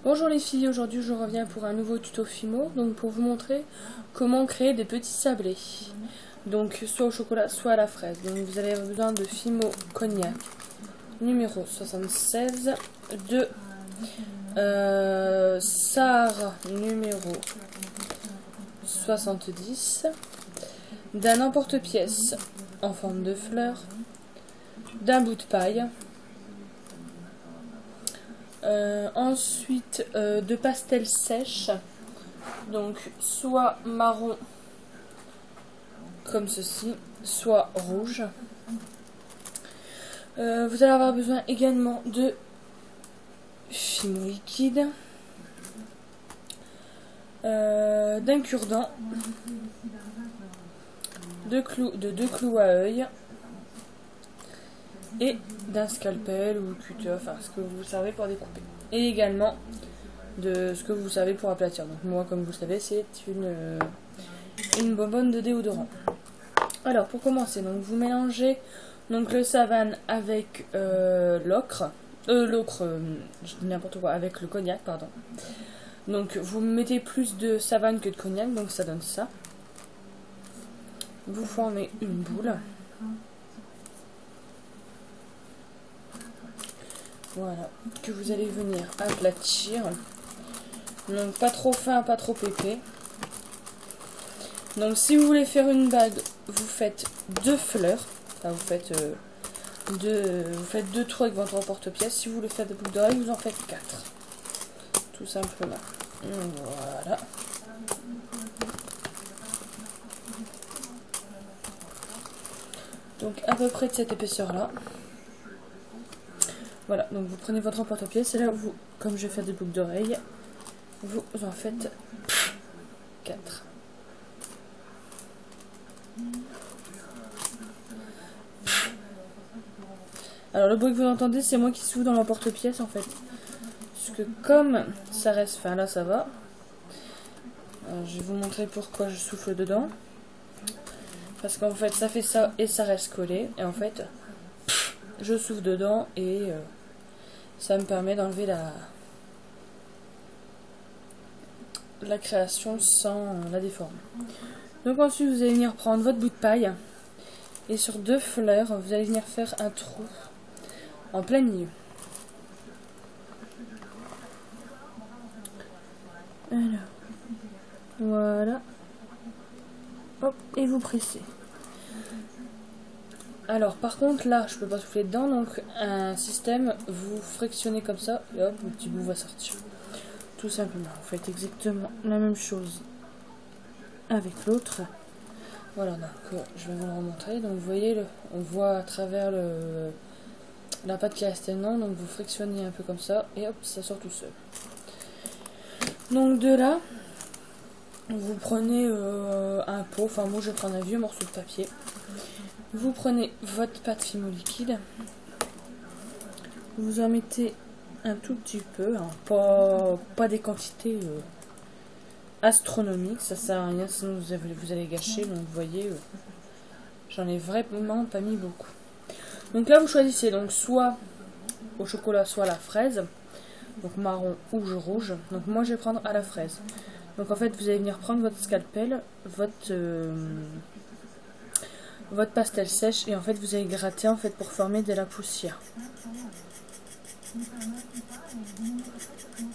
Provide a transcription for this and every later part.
Bonjour les filles, aujourd'hui je reviens pour un nouveau tuto Fimo, donc pour vous montrer comment créer des petits sablés. Donc soit au chocolat, soit à la fraise. Donc vous avez besoin de Fimo Cognac numéro 76, de Sahara numéro 70, d'un emporte-pièce en forme de fleur, d'un bout de paille. Ensuite de pastel sèche, donc soit marron comme ceci, soit rouge. Vous allez avoir besoin également de Fimo liquide, d'un cure-dent, de deux clous à œil et d'un scalpel ou cutter, enfin ce que vous savez pour découper. Et également de ce que vous savez pour aplatir. Donc moi, comme vous le savez, c'est une bonbonne de déodorant. Alors pour commencer, donc vous mélangez donc le savane avec l'ocre, je dis n'importe quoi, avec le cognac, pardon. Donc vous mettez plus de savane que de cognac, donc ça donne ça. Vous formez une boule. Voilà, que vous allez venir aplatir. Donc pas trop fin, pas trop épais. Donc si vous voulez faire une bague, vous faites deux fleurs. Enfin vous faites deux trous avec votre porte-pièce. Si vous voulez faire des boucles d'oreilles, vous en faites 4. Tout simplement. Voilà. Donc à peu près de cette épaisseur là. Voilà, donc vous prenez votre porte-pièce et là, vous, comme je vais faire des boucles d'oreilles, vous en faites 4. Alors le bruit que vous entendez, c'est moi qui souffle dans l'emporte-pièce en fait. Parce que comme ça reste, enfin là ça va. Alors, je vais vous montrer pourquoi je souffle dedans. Parce qu'en fait ça fait ça et ça reste collé. Et en fait, je souffle dedans et ça me permet d'enlever la création sans la déformer. Donc ensuite vous allez venir prendre votre bout de paille et sur deux fleurs vous allez venir faire un trou en plein milieu. Alors, voilà. Hop, et vous pressez. Alors par contre là je peux pas souffler dedans, donc un système, vous frictionnez comme ça et hop le petit bout va sortir. Tout simplement, vous faites exactement la même chose avec l'autre. Voilà, donc je vais vous le remontrer. Donc vous voyez, on voit à travers la pâte qui reste dedans, donc vous frictionnez un peu comme ça et hop ça sort tout seul. Donc de là vous prenez un pot, enfin moi je vais prendre un vieux morceau de papier. Vous prenez votre pâte Fimo liquide, vous en mettez un tout petit peu, hein, pas des quantités astronomiques, ça sert à rien sinon vous allez gâcher, donc vous voyez, j'en ai vraiment pas mis beaucoup. Donc là vous choisissez donc soit au chocolat, soit à la fraise, donc marron ou rouge, donc moi je vais prendre à la fraise. Donc en fait vous allez venir prendre votre scalpel, votre pastel sèche et en fait vous allez gratter en fait pour former de la poussière.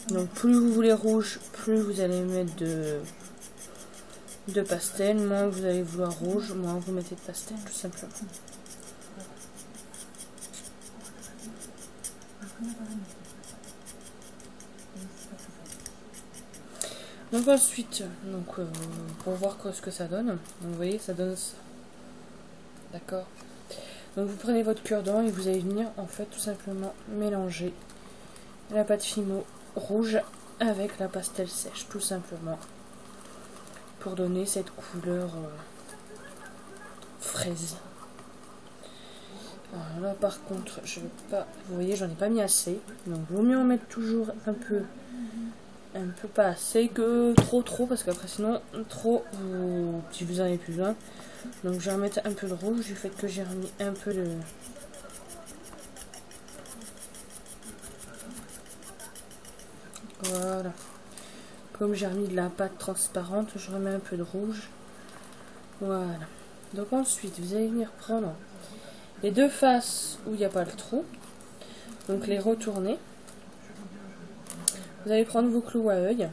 Donc plus vous voulez rouge, plus vous allez mettre de pastel, moins vous allez vouloir rouge, moins vous mettez de pastel tout simplement. Donc ensuite, pour voir ce que ça donne, donc vous voyez ça donne ça. D'accord. Donc vous prenez votre cure-dent et vous allez venir en fait tout simplement mélanger la pâte Fimo rouge avec la pastel sèche, tout simplement, pour donner cette couleur fraise. Alors là par contre, je vais pas, vous voyez j'en ai pas mis assez, donc il vaut mieux en mettre toujours un peu pas assez que trop, parce qu'après sinon trop si vous en avez plus besoin. Donc je vais remettre un peu de rouge du fait que j'ai remis un peu de Voilà. Comme j'ai remis de la pâte transparente, je remets un peu de rouge. Voilà. Donc ensuite, vous allez venir prendre les deux faces où il n'y a pas le trou. Donc les retourner. Vous allez prendre vos clous à œil.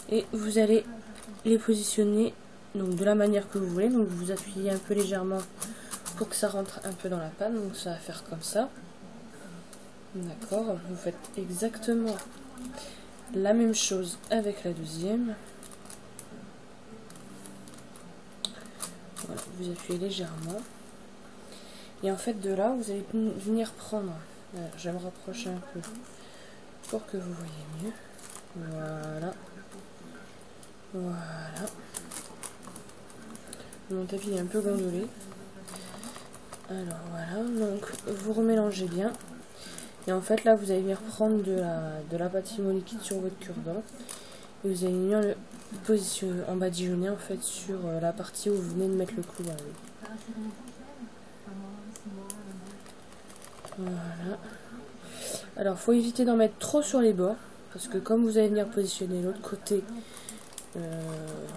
Et vous allez les positionner donc de la manière que vous voulez. Donc vous appuyez un peu légèrement pour que ça rentre un peu dans la pâte. Donc ça va faire comme ça. D'accord. Vous faites exactement la même chose avec la deuxième. Voilà, vous appuyez légèrement. Et en fait de là, vous allez venir prendre. Alors, je vais me rapprocher un peu pour que vous voyez mieux. Voilà. Voilà. Mon tapis est un peu gondolé. Alors voilà, donc vous remélangez bien. Et en fait là vous allez venir prendre de la pâte fimo liquide sur votre cure-dent. Et vous allez venir le positionner en badigeonner en fait sur la partie où vous venez de mettre le clou à œil. Voilà. Alors faut éviter d'en mettre trop sur les bords. Parce que comme vous allez venir positionner l'autre côté,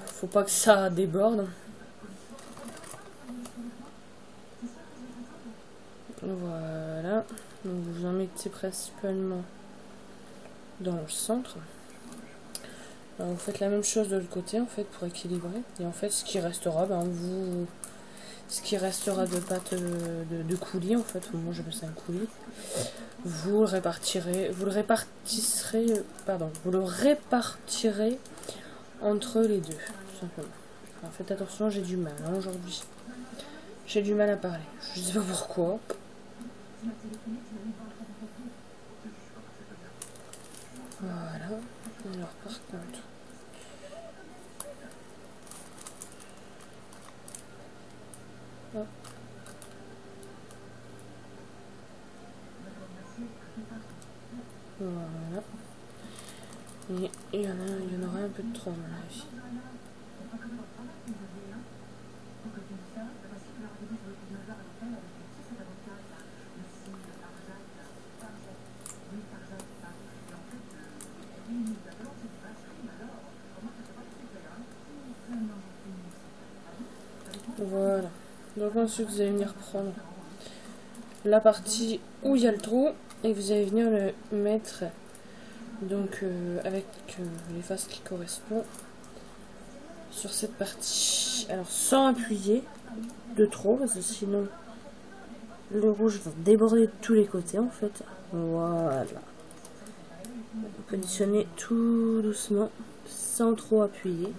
faut pas que ça déborde. Voilà. Donc vous en mettez principalement dans le centre. Alors vous faites la même chose de l'autre côté en fait pour équilibrer. Et en fait ce qui restera, ce qui restera de pâte de coulis en fait, moi j'appelle ça un coulis, vous le répartirez entre les deux, tout simplement. Alors faites attention, j'ai du mal hein, aujourd'hui. J'ai du mal à parler. Je sais pas pourquoi. Voilà. Alors par contre. Hop. Voilà. Et il y en aura un peu de trop à mon avis. Voilà. Donc ensuite vous allez venir prendre la partie où il y a le trou et vous allez venir le mettre donc avec les faces qui correspondent sur cette partie. Alors sans appuyer de trop parce que sinon le rouge va déborder de tous les côtés en fait. Voilà. Positionnez tout doucement sans trop appuyer.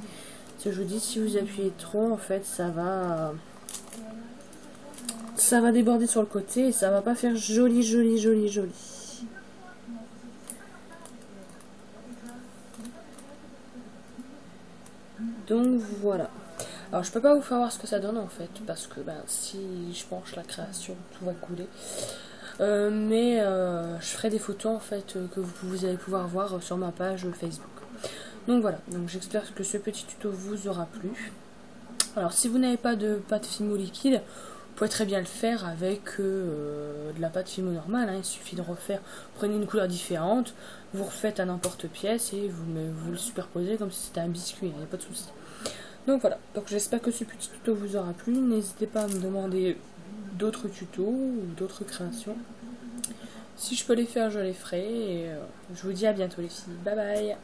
Ce que je vous dis, si vous appuyez trop en fait ça va déborder sur le côté et ça va pas faire joli. Donc voilà. Alors je peux pas vous faire voir ce que ça donne en fait parce que si je penche la création tout va couler. Mais je ferai des photos en fait que vous allez pouvoir voir sur ma page Facebook. Donc voilà, donc j'espère que ce petit tuto vous aura plu. Alors si vous n'avez pas de pâte fimo liquide, vous pouvez très bien le faire avec de la pâte fimo normale, hein. Il suffit de refaire, prenez une couleur différente, vous refaites à n'importe pièce et vous le superposez comme si c'était un biscuit, il n'y a pas de souci. Donc voilà, donc j'espère que ce petit tuto vous aura plu, n'hésitez pas à me demander d'autres tutos ou d'autres créations. Si je peux les faire, je les ferai et je vous dis à bientôt les filles, bye bye.